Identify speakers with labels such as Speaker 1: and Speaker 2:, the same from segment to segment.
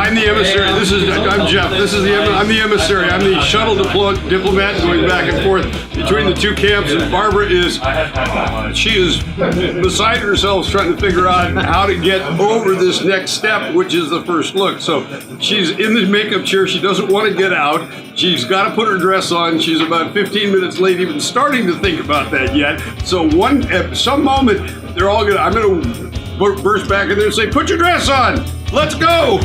Speaker 1: I'm the emissary. I'm Jeff. I'm the emissary. I'm the shuttle diplomat going back and forth between the two camps. And Barbara she is beside herself trying to figure out how to get over this next step, which is the first look. So she's in the makeup chair. She doesn't want to get out. She's got to put her dress on. She's about 15 minutes late, even starting to think about that yet. So at some moment, I'm gonna burst back in there and say, "Put your dress on. Let's go."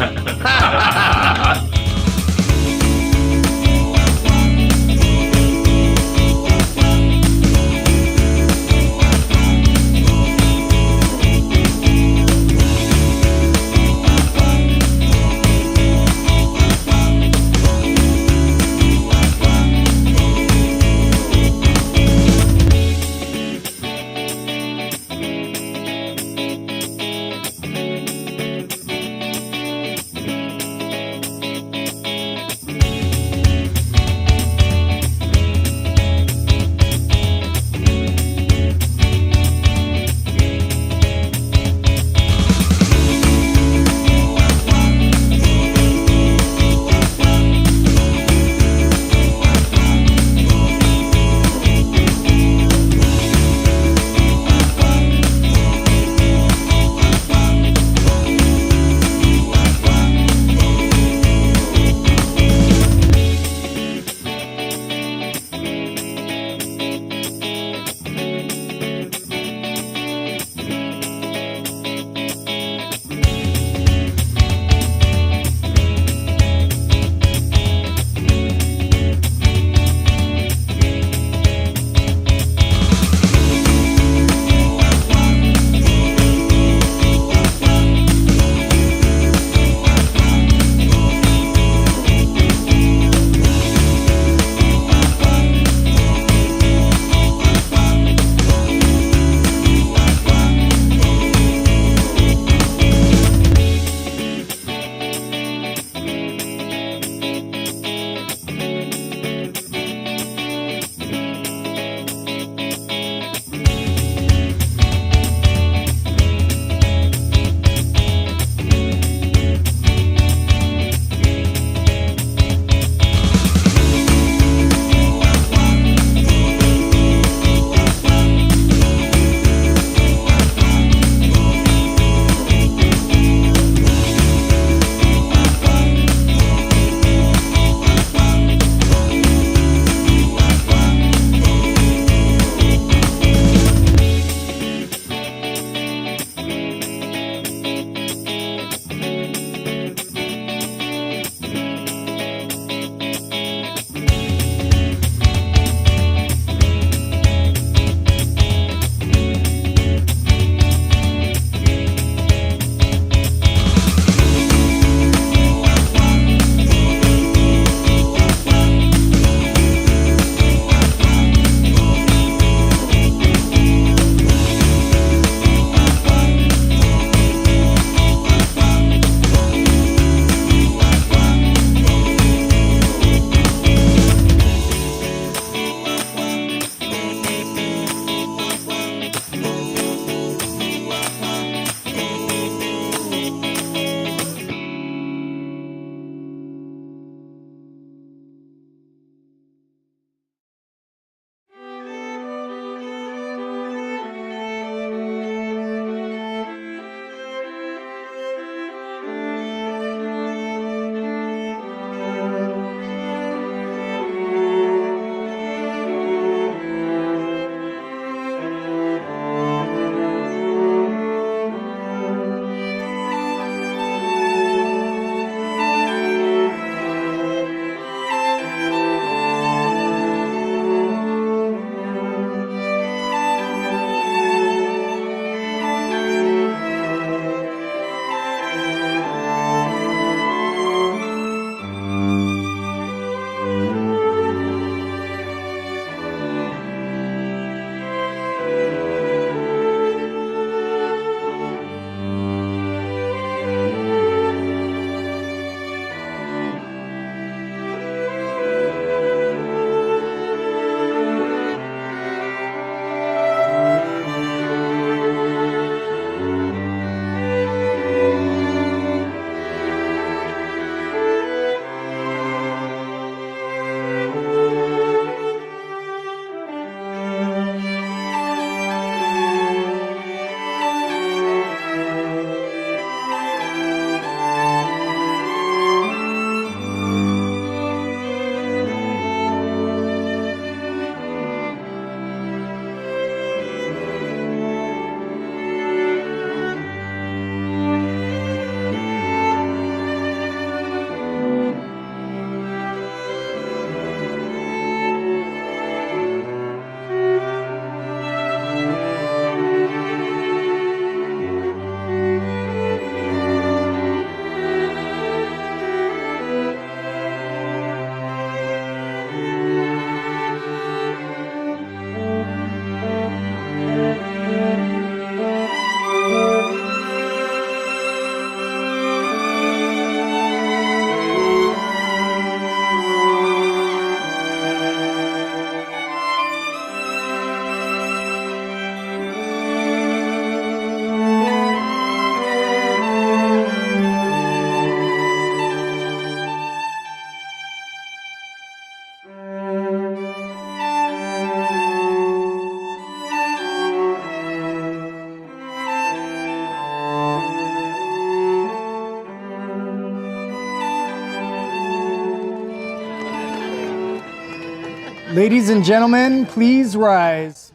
Speaker 2: Ladies and gentlemen, please rise.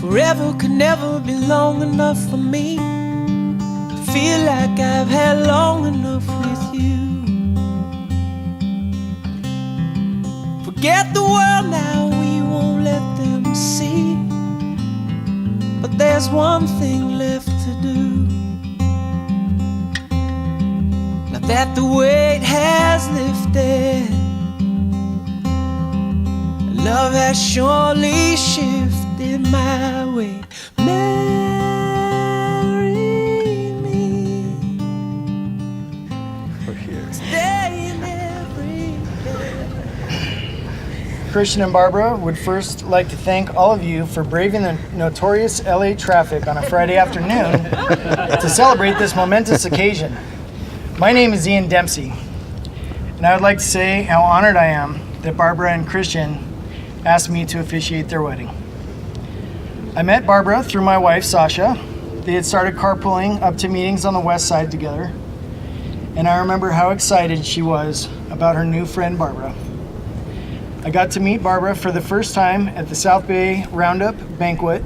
Speaker 3: Forever could never be long enough for me to feel like I've had long enough with you. Forget the world now, we won't let them see. But there's one thing left to do. Now that the weight has lifted, love has surely shifted my way. Marry me. Stay in every day.
Speaker 2: Christian and Barbara would first like to thank all of you for braving the notorious LA traffic on a Friday afternoon to celebrate this momentous occasion. My name is Ian Dempsey, and I would like to say how honored I am that Barbara and Christian asked me to officiate their wedding. I met Barbara through my wife, Sasha. They had started carpooling up to meetings on the west side together, and I remember how excited she was about her new friend, Barbara. I got to meet Barbara for the first time at the South Bay Roundup banquet,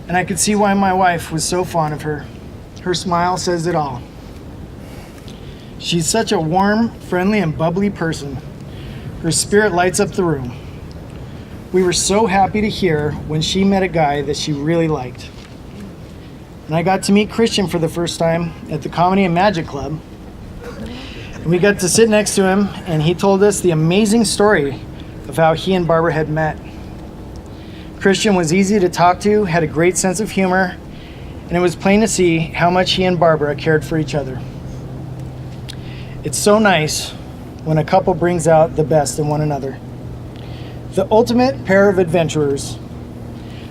Speaker 2: and I could see why my wife was so fond of her. Her smile says it all. She's such a warm, friendly, and bubbly person. Her spirit lights up the room. We were so happy to hear when she met a guy that she really liked. And I got to meet Christian for the first time at the Comedy and Magic Club. And we got to sit next to him, and he told us the amazing story of how he and Barbara had met. Christian was easy to talk to, had a great sense of humor, and it was plain to see how much he and Barbara cared for each other. It's so nice when a couple brings out the best in one another. The ultimate pair of adventurers.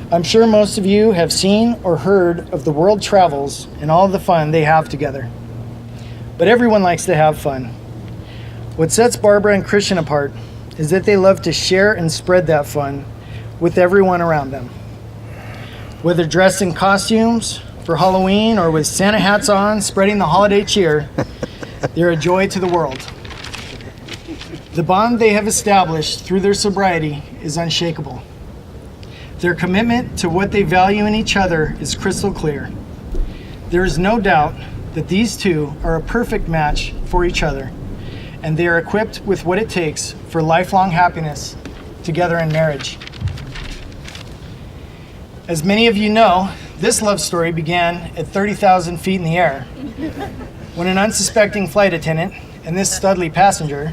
Speaker 2: I'm sure most of you have seen or heard of the world travels and all the fun they have together. But everyone likes to have fun. What sets Barbara and Christian apart is that they love to share and spread that fun with everyone around them. Whether dressed in costumes for Halloween or with Santa hats on, spreading the holiday cheer, they're a joy to the world. The bond they have established through their sobriety is unshakable. Their commitment to what they value in each other is crystal clear. There is no doubt that these two are a perfect match for each other, and they are equipped with what it takes for lifelong happiness together in marriage. As many of you know, this love story began at 30,000 feet in the air when an unsuspecting flight attendant and this studly passenger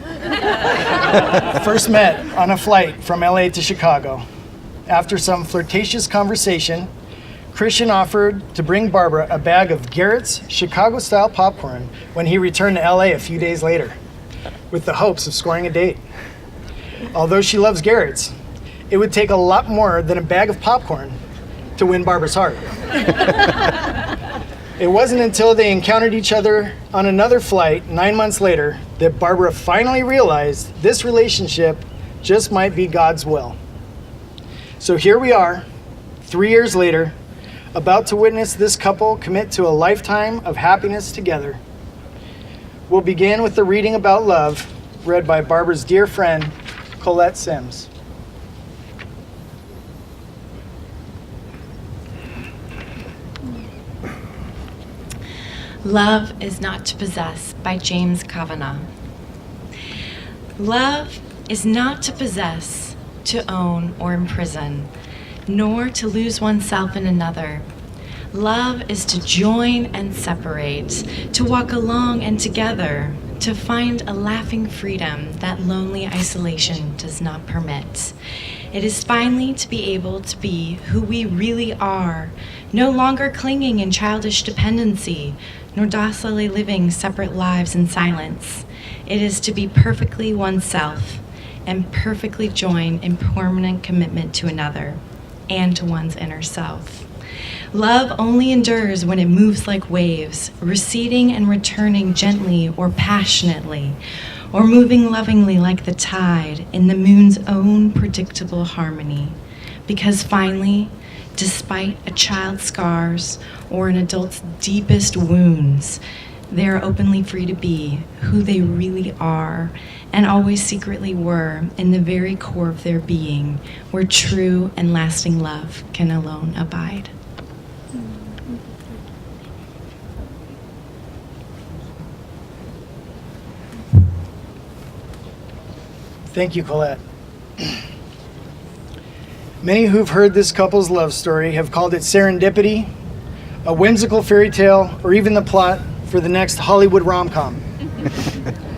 Speaker 2: first met on a flight from LA to Chicago. After some flirtatious conversation, Christian offered to bring Barbara a bag of Garrett's Chicago-style popcorn when he returned to LA a few days later, with the hopes of scoring a date. Although she loves Garrett's, it would take a lot more than a bag of popcorn to win Barbara's heart. It wasn't until they encountered each other on another flight 9 months later that Barbara finally realized this relationship just might be God's will. So here we are, 3 years later, about to witness this couple commit to a lifetime of happiness together. We'll begin with the reading about love, read by Barbara's dear friend, Colette Sims.
Speaker 4: Love is Not to Possess by James Kavanagh. Love is not to possess, to own, or imprison, nor to lose oneself in another. Love is to join and separate, to walk along and together, to find a laughing freedom that lonely isolation does not permit. It is finally to be able to be who we really are, no longer clinging in childish dependency, nor docilely living separate lives in silence. It is to be perfectly oneself and perfectly joined in permanent commitment to another and to one's inner self. Love only endures when it moves like waves, receding and returning gently or passionately, or moving lovingly like the tide in the moon's own predictable harmony. Because finally, Despite a child's scars or an adult's deepest wounds, they are openly free to be who they really are and always secretly were in the very core of their being, where true and lasting love can alone abide.
Speaker 2: Thank you, Colette. Many who've heard this couple's love story have called it serendipity, a whimsical fairy tale, or even the plot for the next Hollywood rom-com.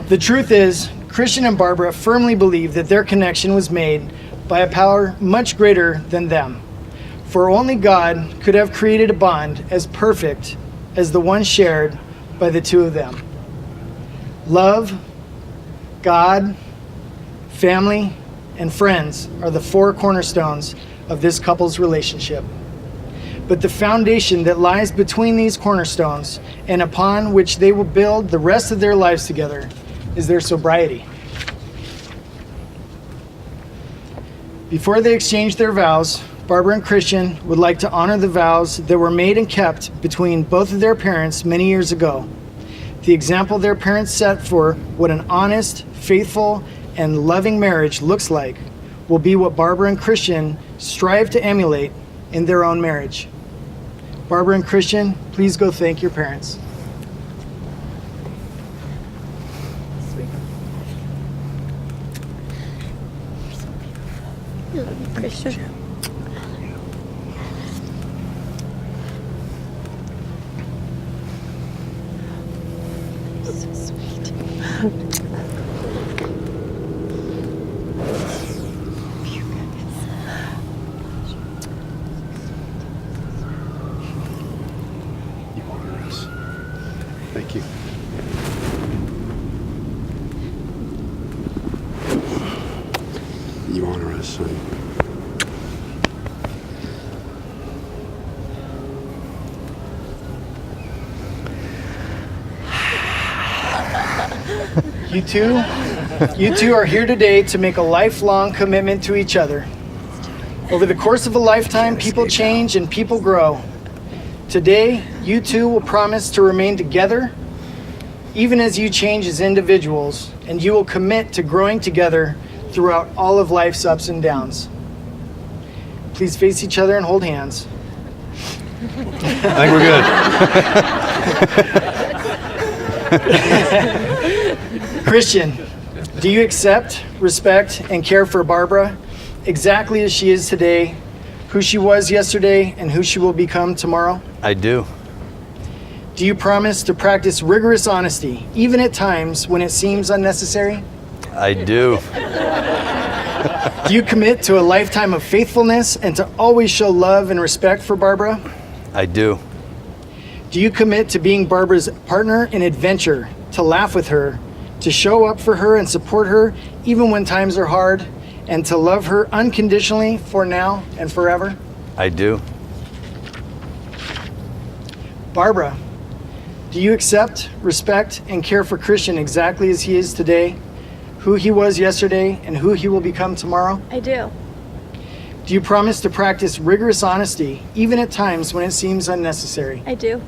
Speaker 2: The truth is, Christian and Barbara firmly believe that their connection was made by a power much greater than them. For only God could have created a bond as perfect as the one shared by the two of them. Love, God, family, and friends are the four cornerstones of this couple's relationship. But the foundation that lies between these cornerstones and upon which they will build the rest of their lives together is their sobriety. Before they exchange their vows, Barbara and Christian would like to honor the vows that were made and kept between both of their parents many years ago. The example their parents set for what an honest, faithful, and loving marriage looks like will be what Barbara and Christian strive to emulate in their own marriage. Barbara and Christian, please go thank your parents.
Speaker 5: Christian. So sweet.
Speaker 1: You honor us. Thank you. You honor us, son.
Speaker 2: You two are here today to make a lifelong commitment to each other. Over the course of a lifetime, people change and people grow. Today, you two will promise to remain together, even as you change as individuals, and you will commit to growing together throughout all of life's ups and downs. Please face each other and hold hands.
Speaker 6: I think we're good.
Speaker 2: Christian, do you accept, respect, and care for Barbara exactly as she is today, who she was yesterday, and who she will become tomorrow?
Speaker 6: I do.
Speaker 2: Do you promise to practice rigorous honesty, even at times when it seems unnecessary?
Speaker 6: I do.
Speaker 2: Do you commit to a lifetime of faithfulness and to always show love and respect for Barbara?
Speaker 6: I do.
Speaker 2: Do you commit to being Barbara's partner in adventure, to laugh with her, to show up for her and support her even when times are hard, and to love her unconditionally for now and forever?
Speaker 6: I do.
Speaker 2: Barbara, do you accept, respect, and care for Christian exactly as he is today, who he was yesterday, and who he will become tomorrow?
Speaker 5: I do.
Speaker 2: Do you promise to practice rigorous honesty, even at times when it seems unnecessary?
Speaker 5: I do.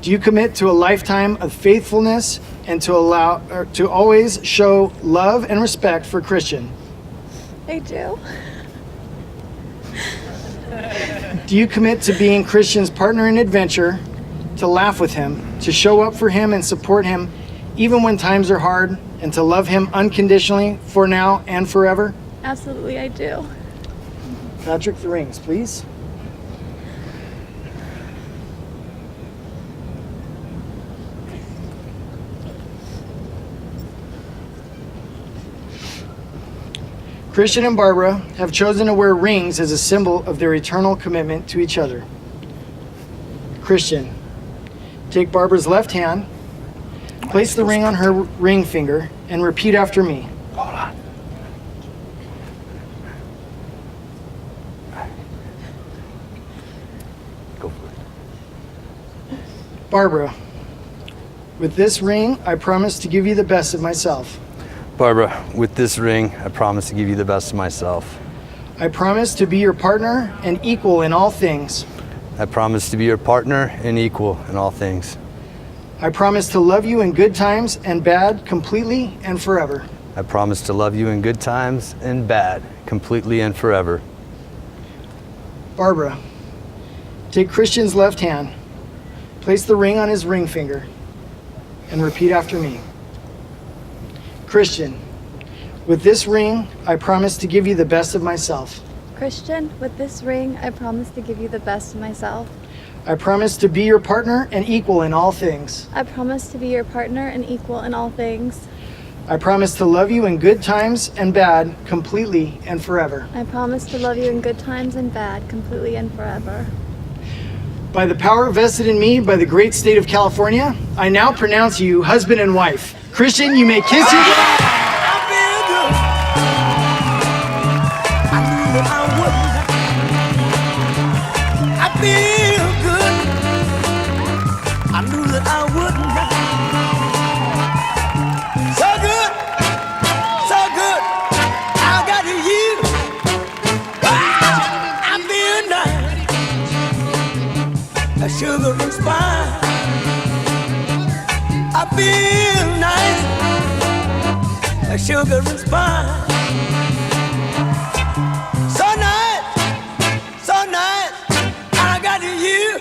Speaker 2: Do you commit to a lifetime of faithfulness and to always show love and respect for Christian?
Speaker 5: I do.
Speaker 2: Do you commit to being Christian's partner in adventure, to laugh with him, to show up for him and support him even when times are hard, and to love him unconditionally for now and forever?
Speaker 5: Absolutely, I do.
Speaker 2: Patrick, the rings, please. Christian and Barbara have chosen to wear rings as a symbol of their eternal commitment to each other. Christian, take Barbara's left hand, place the ring on her ring finger, and repeat after me.
Speaker 6: Hold on. Go for it.
Speaker 2: Barbara, with this ring, I promise to give you the best of myself.
Speaker 6: Barbara, with this ring, I promise to give you the best of myself.
Speaker 2: I promise to be your partner and equal in all things.
Speaker 6: I promise to be your partner and equal in all things.
Speaker 2: I promise to love you in good times and bad, completely and forever.
Speaker 6: I promise to love you in good times and bad, completely and forever.
Speaker 2: Barbara, take Christian's left hand, place the ring on his ring finger, and repeat after me. Christian, with this ring, I promise to give you the best of myself.
Speaker 5: Christian, with this ring, I promise to give you the best of myself.
Speaker 2: I promise to be your partner and equal in all things.
Speaker 5: I promise to be your partner and equal in all things.
Speaker 2: I promise to love you in good times and bad, completely and forever.
Speaker 5: I promise to love you in good times and bad, completely and forever.
Speaker 2: By the power vested in me by the great state of California, I now pronounce you husband and wife. Christian, you may kiss your bride.
Speaker 3: I feel good. I knew that I wouldn't. I feel good. I knew that I wouldn't. So good, so good. I got you. Wow, I feel nice. A sugar and spice. I feel nice. A sugar and spice. So nice, so nice. I got you.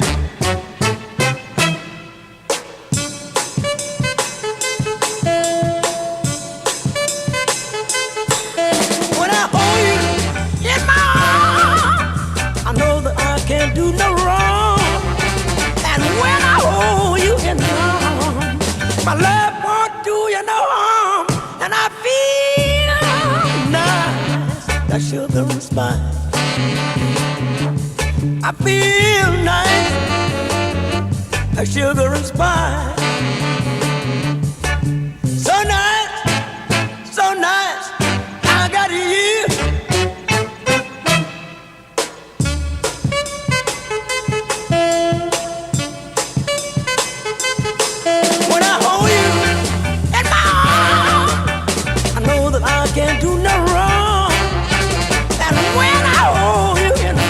Speaker 3: When I hold you in my arms, I know that I can't do no wrong. And when I hold you in my arms, my love won't do you no harm. And I feel nice, that sugar and spice. I feel nice, that sugar and spice. So nice, so nice, I got you. When I hold you in my arms, I know that I can't do no wrong. And when I hold you in my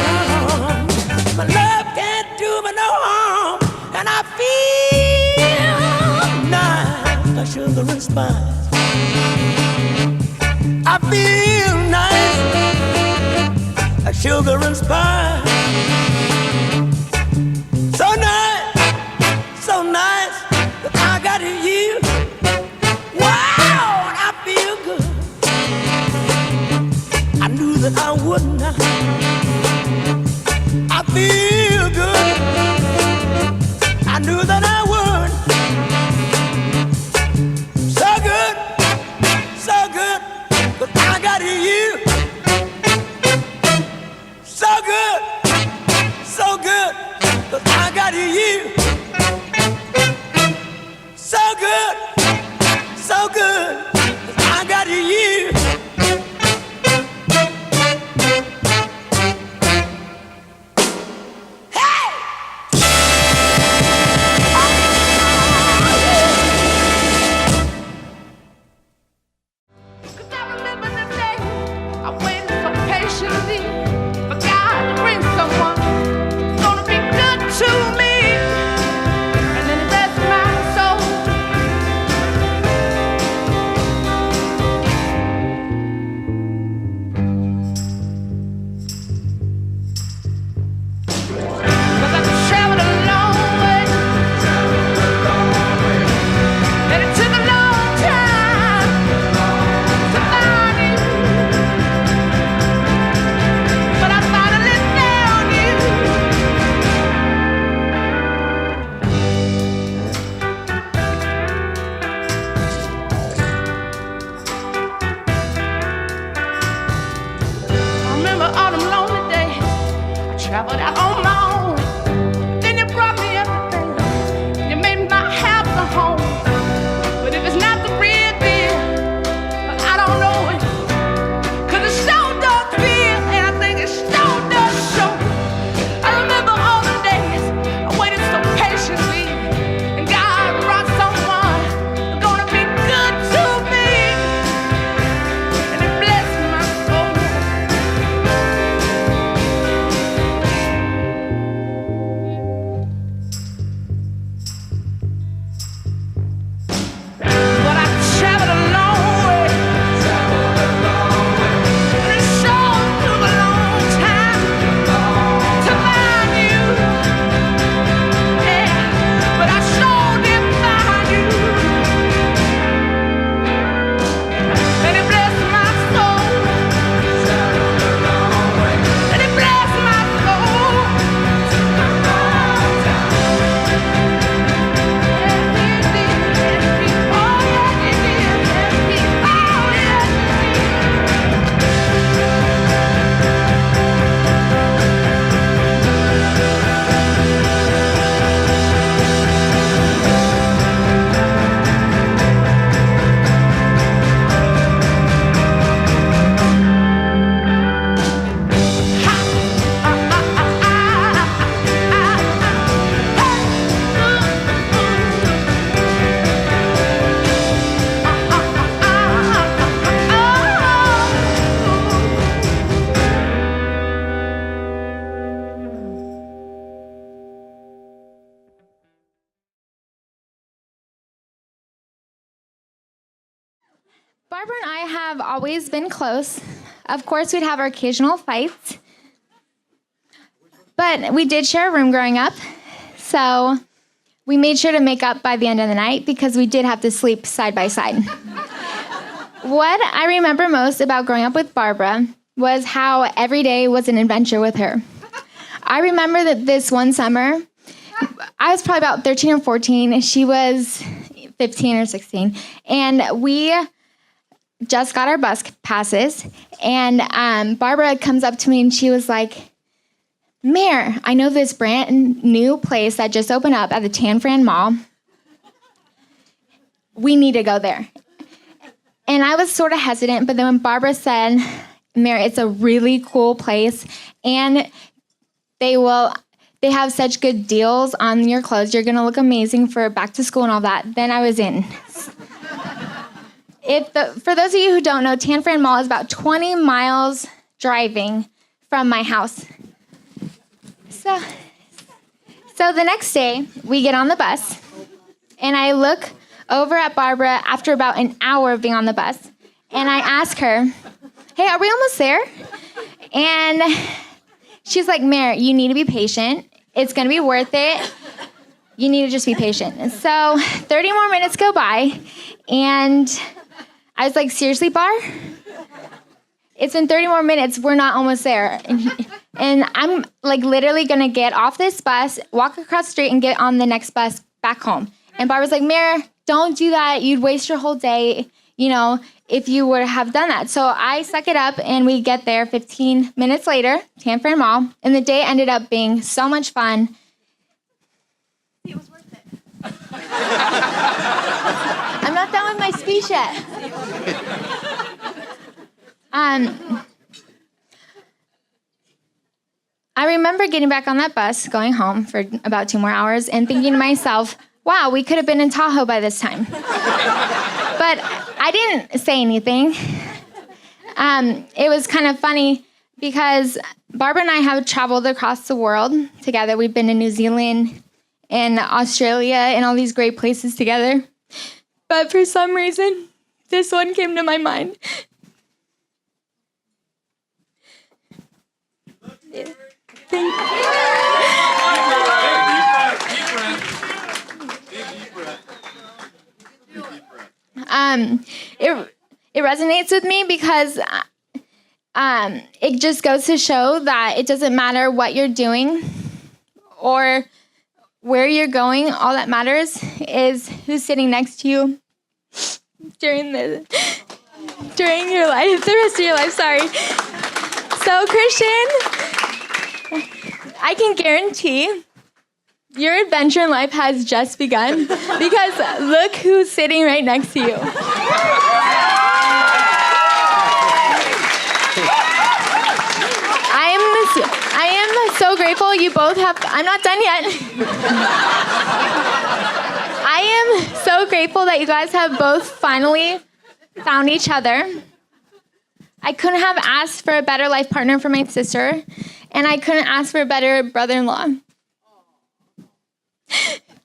Speaker 3: arms, my love can't do me no harm. And I feel nice, like sugar and spice. I feel nice, like sugar and spice. So nice, so nice, that I got you. Wow, and I feel good. I knew that I wouldn't. I feel good. I knew that I would. So good, so good, that I got you. So good, so good, that I got you. So good, so good, that I got you.
Speaker 7: Barbara and I have always been close. Of course, we'd have our occasional fights. But we did share a room growing up. So we made sure to make up by the end of the night because we did have to sleep side by side. What I remember most about growing up with Barbara was how every day was an adventure with her. I remember that this one summer, I was probably about 13 or 14. She was 15 or 16. And we just got our bus passes. And Barbara comes up to me and she was like, Mare, I know this brand new place that just opened up at the Tan Fran Mall. We need to go there. And I was sort of hesitant, but then when Barbara said, Mare, it's a really cool place, and they have such good deals on your clothes. You're going to look amazing for back to school and all that. Then I was in. For those of you who don't know, Tan Fran Mall is about 20 miles driving from my house. So the next day, we get on the bus, and I look over at Barbara after about an hour of being on the bus, and I ask her, hey, are we almost there? And she's like, Mare, you need to be patient. It's going to be worth it. You need to just be patient. And so 30 more minutes go by, and I was like, seriously, Bar? It's been 30 more minutes. We're not almost there. And I'm like literally going to get off this bus, walk across the street, and get on the next bus back home. And Barbara's like, Mare, don't do that. You'd waste your whole day, if you would have done that. So I suck it up, and we get there 15 minutes later, Tan Fran Mall, and the day ended up being so much fun. It was worth it. I'm not done with my speech yet. I remember getting back on that bus, going home for about 2 more hours, and thinking to myself, wow, we could have been in Tahoe by this time. But I didn't say anything. It was kind of funny because Barbara and I have traveled across the world together. We've been to New Zealand and Australia and all these great places together. But for some reason, this one came to my mind. It resonates with me because it just goes to show that it doesn't matter what you're doing or where you're going. All that matters is who's sitting next to you during your life, the rest of your life. Sorry. So, Christian, I can guarantee your adventure in life has just begun because look who's sitting right next to you. I am so grateful you both have, I'm not done yet. I am so grateful that you guys have both finally found each other. I couldn't have asked for a better life partner for my sister, and I couldn't ask for a better brother-in-law.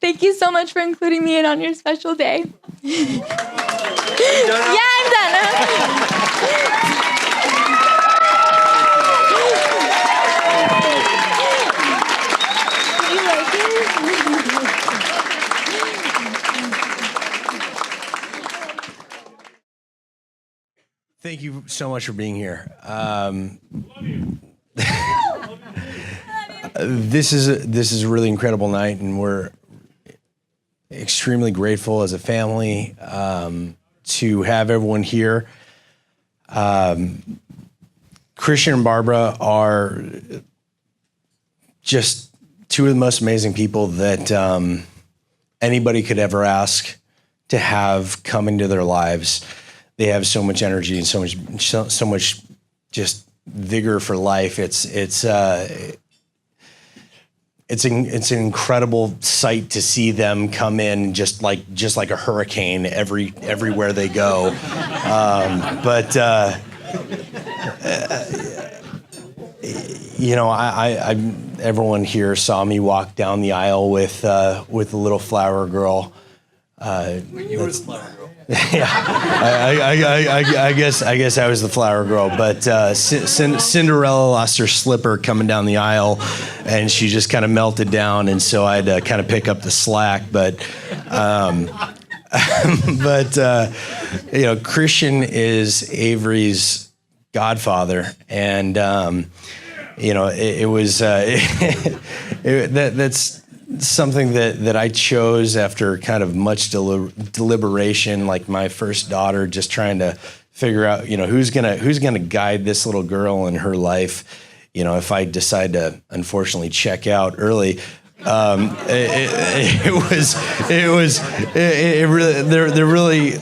Speaker 7: Thank you so much for including me in on your special day. Yeah, I'm done.
Speaker 8: Thank you so much for being here. This is a really incredible night, and we're extremely grateful as a family to have everyone here. Christian and Barbara are just two of the most amazing people that anybody could ever ask to have come into their lives. They have so much energy and so much just vigor for life. It's an incredible sight to see them come in just like a hurricane everywhere they go. Everyone here saw me walk down the aisle with a little flower girl. You were the flower girl. Yeah, I guess I was the flower girl, but Cinderella lost her slipper coming down the aisle, and she just kind of melted down, and so I had to kind of pick up the slack. But Christian is Avery's godfather, and that's something that I chose after kind of much deliberation, like my first daughter, just trying to figure out, who's gonna guide this little girl in her life. If I decide to unfortunately check out early, they're really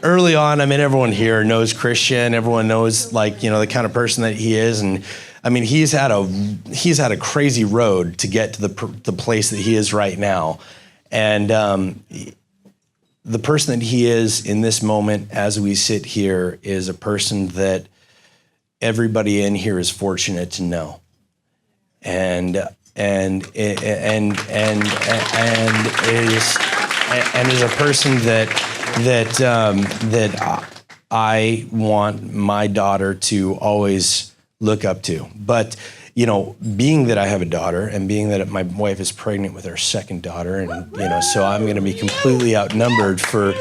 Speaker 8: early on. I mean, everyone here knows Christian. Everyone knows the kind of person that he is, and I mean, he's had a crazy road to get to the place that he is right now, and the person that he is in this moment, as we sit here, is a person that everybody in here is fortunate to know, and is a person that I want my daughter to always look up to. But being that I have a daughter, and being that my wife is pregnant with our second daughter, and so I'm going to be completely outnumbered for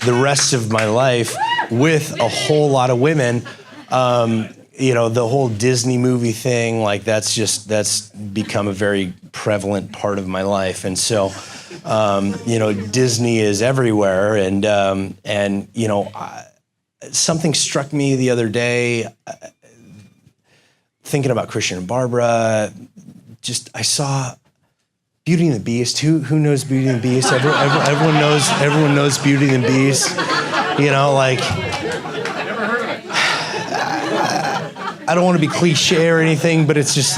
Speaker 8: the rest of my life with a whole lot of women. The whole Disney movie thing, that's become a very prevalent part of my life, and so Disney is everywhere, and something struck me the other day. Thinking about Christian and Barbara, I saw Beauty and the Beast. Who knows Beauty and the Beast? Everyone knows Beauty and the Beast. I don't want to be cliche or anything, but it's just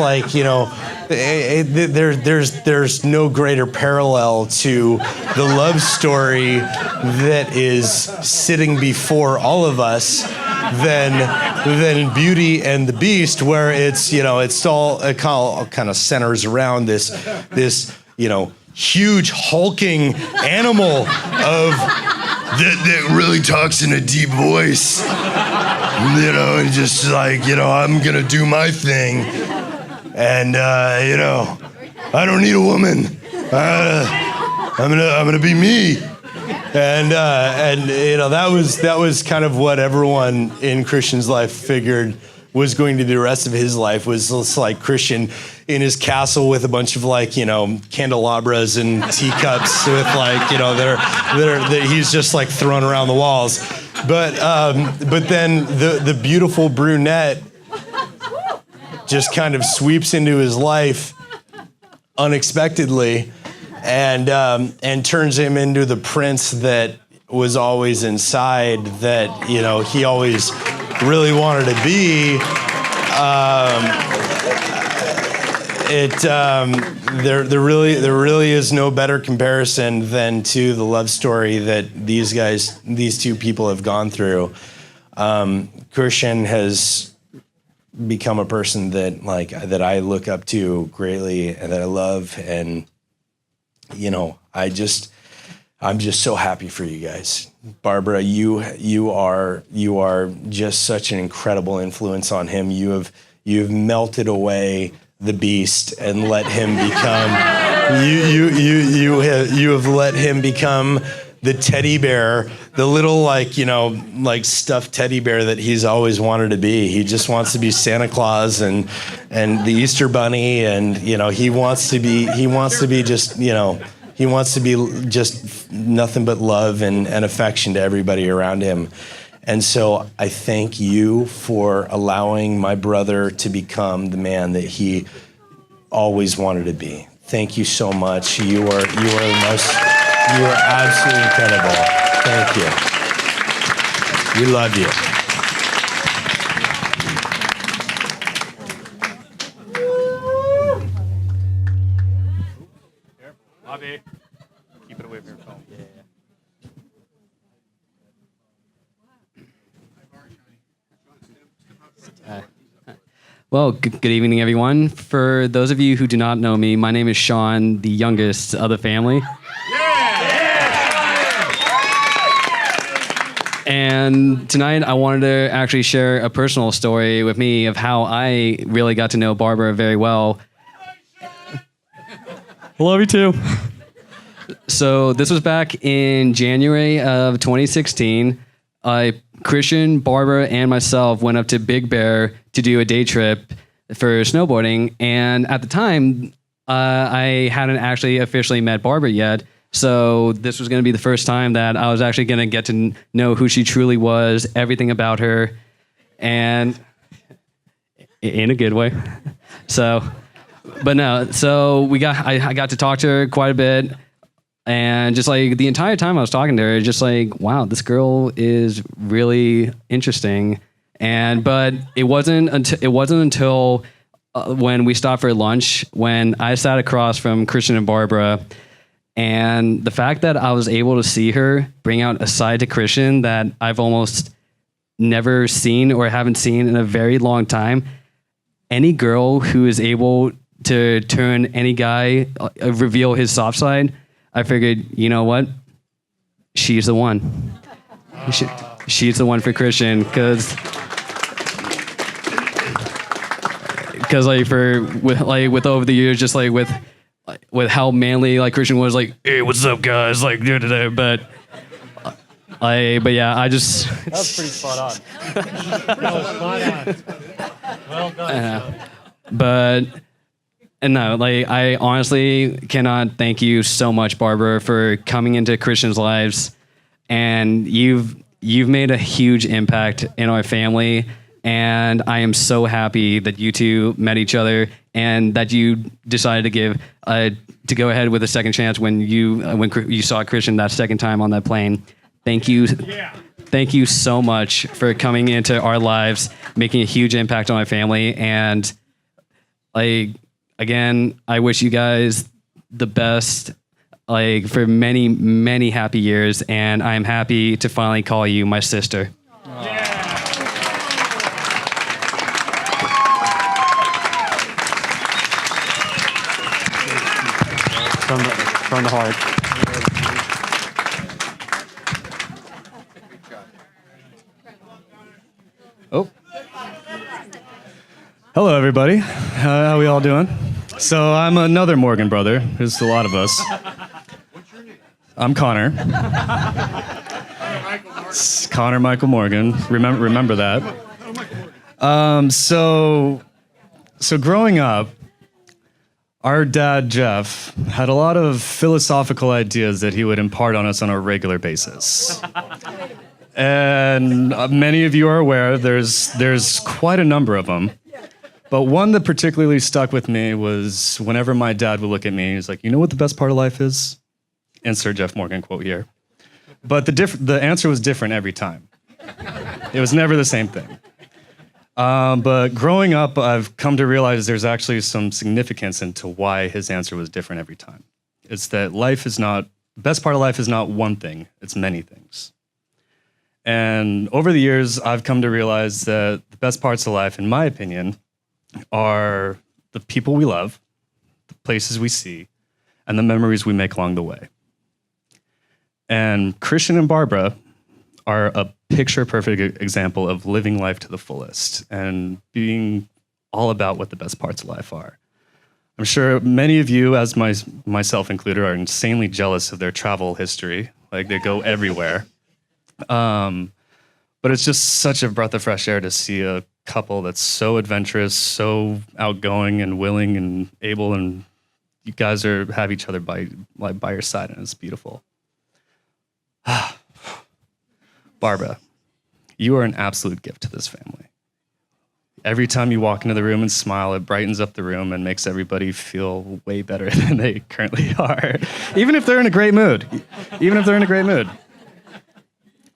Speaker 8: there's no greater parallel to the love story that is sitting before all of us than Beauty and the Beast, where it kind of centers around this huge hulking animal that really talks in a deep voice, and just I'm gonna do my thing, and I don't need a woman. I'm gonna be me. And that was kind of what everyone in Christian's life figured was going to be the rest of his life, was just like Christian in his castle with a bunch of candelabras and teacups with that he's just thrown around the walls. But then the beautiful brunette just kind of sweeps into his life unexpectedly, and turns him into the prince that was always inside, that he always really wanted to be. There really is no better comparison than to the love story that these two people have gone through. Christian has become a person that I look up to greatly and that I love, and I'm just so happy for you guys. Barbara, you are just such an incredible influence on him. You've melted away the beast and let him become you have let him become the teddy bear, the little stuffed teddy bear that he's always wanted to be. He just wants to be Santa Claus and the Easter Bunny, and he wants to be just nothing but love and affection to everybody around him. And so I thank you for allowing my brother to become the man that he always wanted to be. Thank you so much. You are absolutely incredible. Thank you. We love you.
Speaker 9: Bobby, keep it away from your phone.
Speaker 10: Well, good evening, everyone. For those of you who do not know me, my name is Sean, the youngest of the family. And tonight I wanted to actually share a personal story with me of how I really got to know Barbara very well. I love you too. So this was back in January of 2016. Christian, Barbara, and myself went up to Big Bear to do a day trip for snowboarding. And at the time, I hadn't actually officially met Barbara yet. So this was going to be the first time that I was actually going to get to know who she truly was, everything about her, and in a good way. So, but no, so I got to talk to her quite a bit, and just like the entire time I was talking to her, just like, wow, this girl is really interesting. But it wasn't until when we stopped for lunch, when I sat across from Christian and Barbara. And the fact that I was able to see her bring out a side to Christian that I've almost never seen or haven't seen in a very long time. Any girl who is able to turn any guy, reveal his soft side, I figured, you know what? She's the one. She's the one for Christian, because like with over the years, just like with how manly like Christian was, like, hey, what's up, guys? Like, but yeah, I just
Speaker 9: That was pretty spot on. That was spot on. Well done.
Speaker 10: But no, like, I honestly cannot thank you so much, Barbara, for coming into Christian's lives, and you've made a huge impact in our family. And I am so happy that you two met each other and that you decided to go ahead with a second chance when you saw Christian that second time on that plane. Thank you. Yeah. Thank you so much for coming into our lives, making a huge impact on my family. And like, again, I wish you guys the best, like, for many, many happy years. And I'm happy to finally call you my sister. Yeah. From the heart.
Speaker 11: Oh. Hello, everybody. How we all doing? So I'm another Morgan brother. There's a lot of us. I'm Connor. Connor Michael Morgan. Remember that. So growing up, our dad, Jeff, had a lot of philosophical ideas that he would impart on us on a regular basis. And many of you are aware, there's quite a number of them. But one that particularly stuck with me was whenever my dad would look at me, he's like, you know what the best part of life is? Insert Jeff Morgan quote here. But the answer was different every time. It was never the same thing. But growing up, I've come to realize there's actually some significance into why his answer was different every time. It's that best part of life is not one thing, it's many things. And over the years, I've come to realize that the best parts of life, in my opinion, are the people we love, the places we see, and the memories we make along the way. And Christian and Barbara are a picture-perfect example of living life to the fullest and being all about what the best parts of life are. I'm sure many of you, as myself included, are insanely jealous of their travel history. Like, they go everywhere. But it's just such a breath of fresh air to see a couple that's so adventurous, so outgoing and willing and able, and you guys have each other by your side, and it's beautiful. Barbara, you are an absolute gift to this family. Every time you walk into the room and smile, it brightens up the room and makes everybody feel way better than they currently are. Even if they're in a great mood.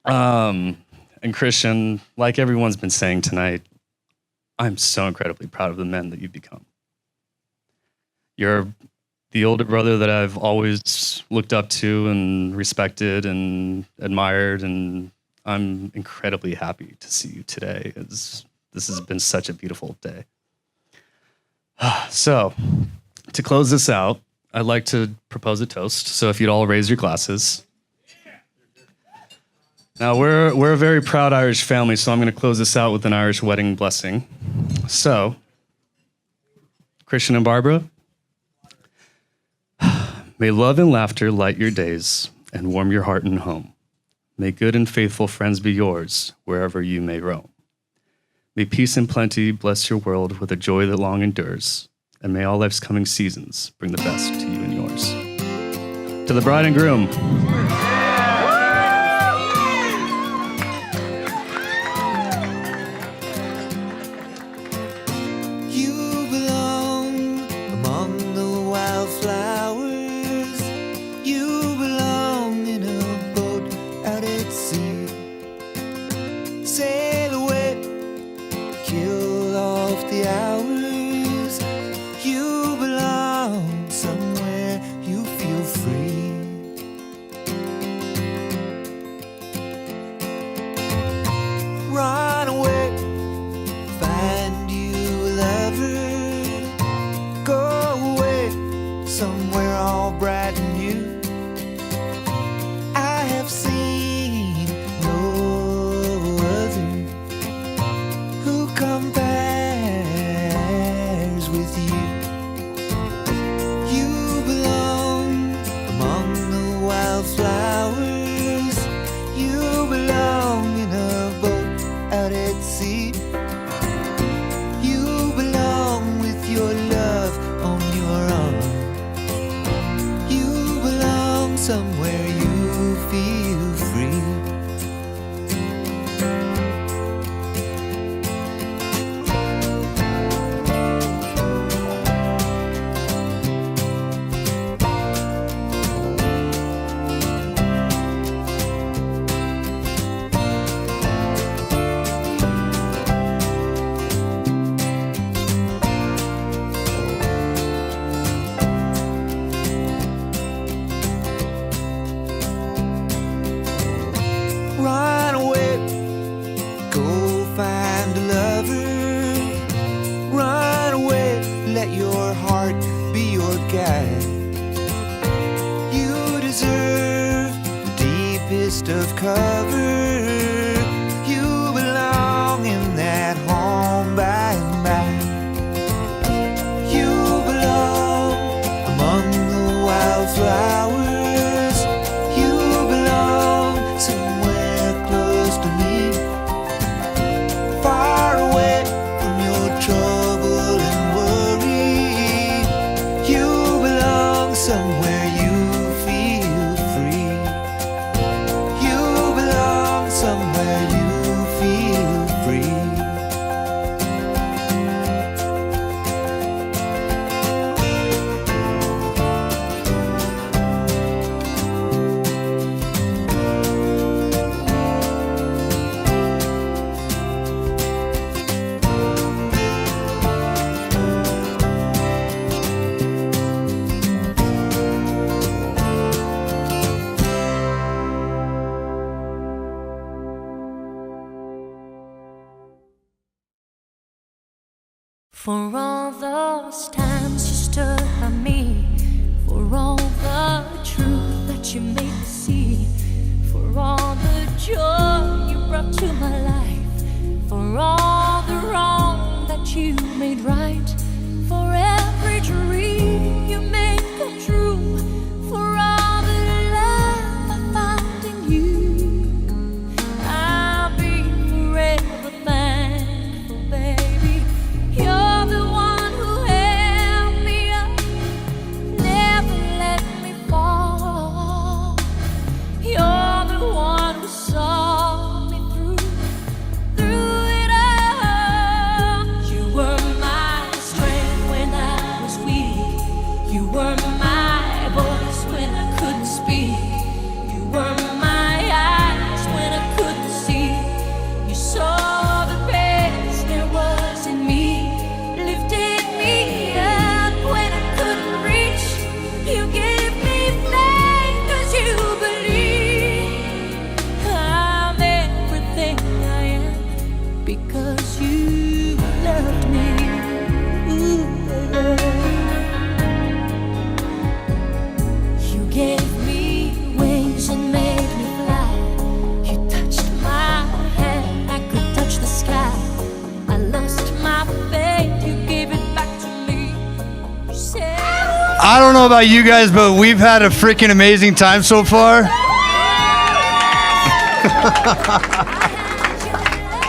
Speaker 11: And Christian, like everyone's been saying tonight, I'm so incredibly proud of the men that you've become. You're the older brother that I've always looked up to and respected and admired, and I'm incredibly happy to see you today. This has been such a beautiful day. So, to close this out, I'd like to propose a toast. So if you'd all raise your glasses. Now, we're a very proud Irish family, so I'm going to close this out with an Irish wedding blessing. So, Christian and Barbara, may love and laughter light your days and warm your heart and home. May good and faithful friends be yours wherever you may roam. May peace and plenty bless your world with a joy that long endures, and may all life's coming seasons bring the best to you and yours. To the bride and groom.
Speaker 3: You belong among the wildflowers. You belong in a boat out at sea. Sail away, kill off the hours. You belong somewhere you feel free. Run away, find you a lover. Go away, somewhere all bright and new. I have seen no other who compares with you. You belong among the wildflowers. You belong in a boat out at sea. You belong with your love on your arm. You belong somewhere you feel free. Run away, go find a lover. Run away, let your heart be your guide. You deserve the deepest of cover. You belong in that home by and by. You belong among the wildflowers. You belong somewhere close to me, far away from your trouble and worry. You belong somewhere you feel free. You belong somewhere you feel free.
Speaker 12: For all those times you stood by me, for all the truth that you made me see, for all the joy you brought to my life, for all the wrong that you made right, for every dream you made come true, for all the love I found in you, I'll be forever thankful, baby. You're the one who held me up, never let me fall. You're the one who
Speaker 6: about you guys, but we've had a freaking amazing time so far.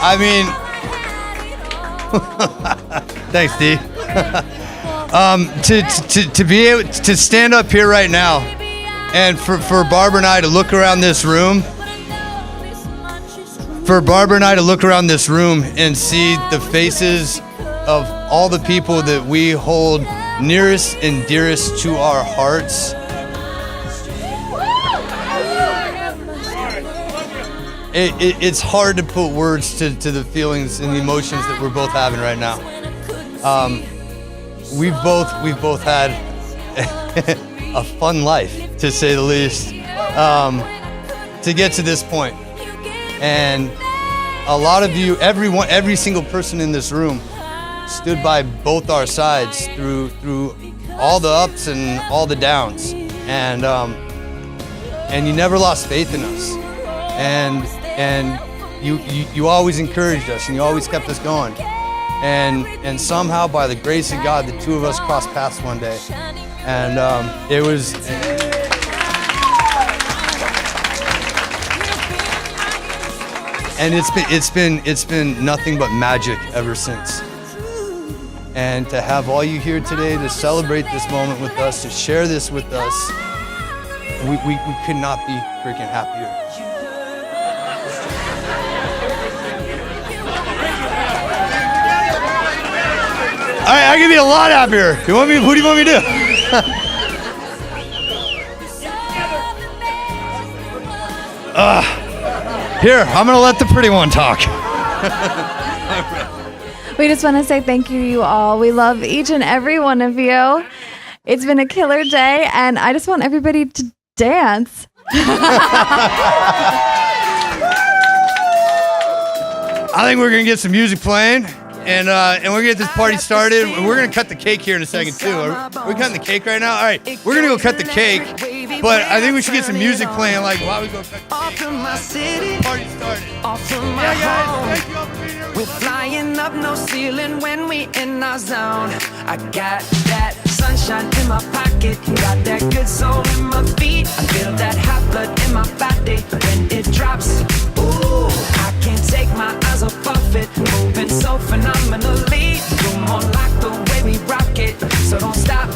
Speaker 6: I mean, thanks, D. To be able to stand up here right now, and for Barbara and I to look around this room, and see the faces of all the people that we hold nearest and dearest to our hearts. It's hard to put words to the feelings and the emotions that we're both having right now. We've both had a fun life, to say the least, to get to this point. And a lot of you, every single person in this room stood by both our sides through all the ups and all the downs. And you never lost faith in us. And you always encouraged us, and you always kept us going. And somehow, by the grace of God, the two of us crossed paths one day. And it was... And it's been nothing but magic ever since. And to have all you here today to celebrate this moment with us, to share this with us, we could not be freaking happier. All right, I can be a lot happier. Who do you want me to do? Here, I'm gonna let the pretty one talk.
Speaker 5: We just want to say thank you to you all. We love each and every one of you. It's been a killer day, and I just want everybody to dance.
Speaker 6: I think we're gonna get some music playing, and we're gonna get this party started. We're gonna cut the cake here in a second too. Are we cutting the cake right now? All right, we're gonna go cut the cake, but I think we should get some music playing. Like while we go cut the cake.
Speaker 3: Off to my city,
Speaker 6: Party started.
Speaker 3: off to my
Speaker 6: Yeah, guys,
Speaker 3: home.
Speaker 6: thank you all for being here.
Speaker 3: We're flying up no ceiling when we in our zone. I got that sunshine in my pocket, got that good soul in my feet. I feel that hot blood in my body when it drops. Ooh, I can't take my eyes off it, moving so phenomenally. You're more like the way we rock it, so don't stop.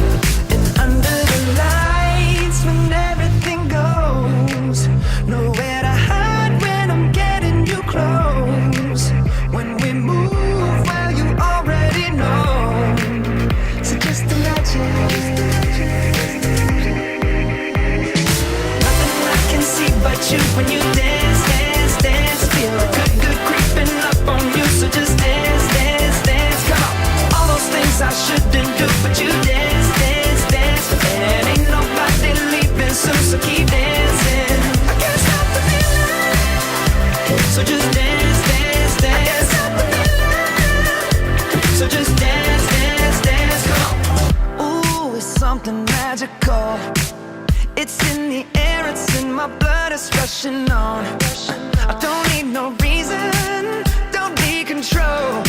Speaker 3: And under the lights, when everything goes, nowhere to hide when I'm getting you close. When we move, well, you already know. So just imagine. Nothing I can see but you when you dance, dance, dance. Feel good creeping up on you. So just dance, dance, dance. Come on. All those things I shouldn't do, but you dance, dance, dance. And ain't nobody leaving soon, so keep dancing. I can't stop the feeling. So just dance, dance, dance. I can't stop the feeling. So just dance, dance, dance. Come on. Ooh, it's something magical. It's in the air, it's in my blood, it's rushing on. I don't need no reason, don't need control.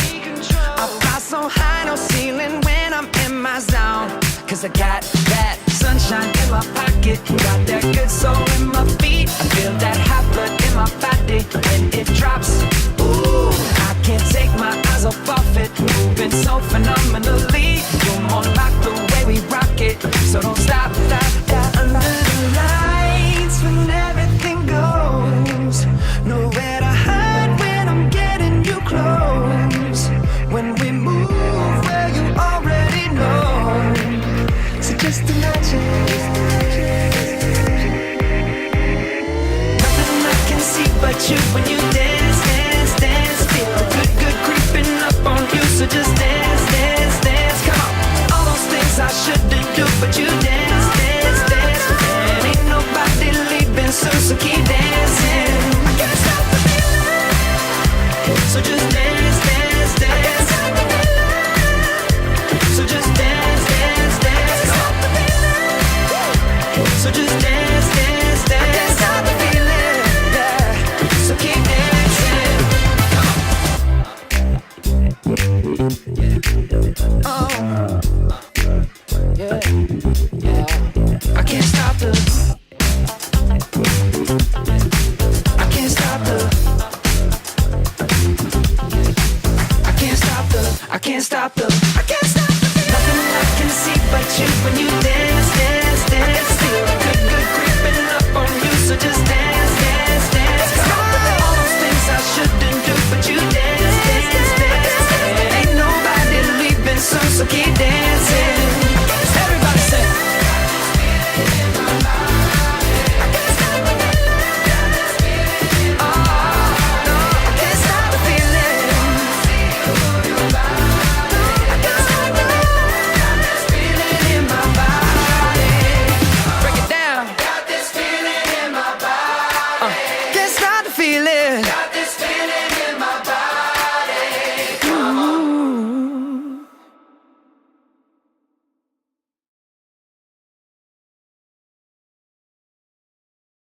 Speaker 3: I fly so high, no ceiling when I'm in my zone. Cause I got that sunshine in my pocket, got that good soul in my feet. I feel that hot blood in my body when it drops. Ooh, I can't take my eyes off it, moving so phenomenally. You're more like the way we rock it, so don't stop, stop, stop. Under the lights when everything goes, nowhere to hide when I'm getting you close. When we move, well, you already know. So just imagine. Nothing I can see but you when you dance, dance, dance. Feel good creeping up on you. So just dance, dance, dance. Come on. All those things I shouldn't do, but you dance, dance, dance. And ain't nobody leaving soon, so keep dancing. I can't stop the feeling. So just dance, dance, dance. I can't stop the feeling. So just dance, dance, dance. I can't stop the feeling. So just dance, dance, dance. I can't stop the feeling. Yeah. So keep dancing. stop the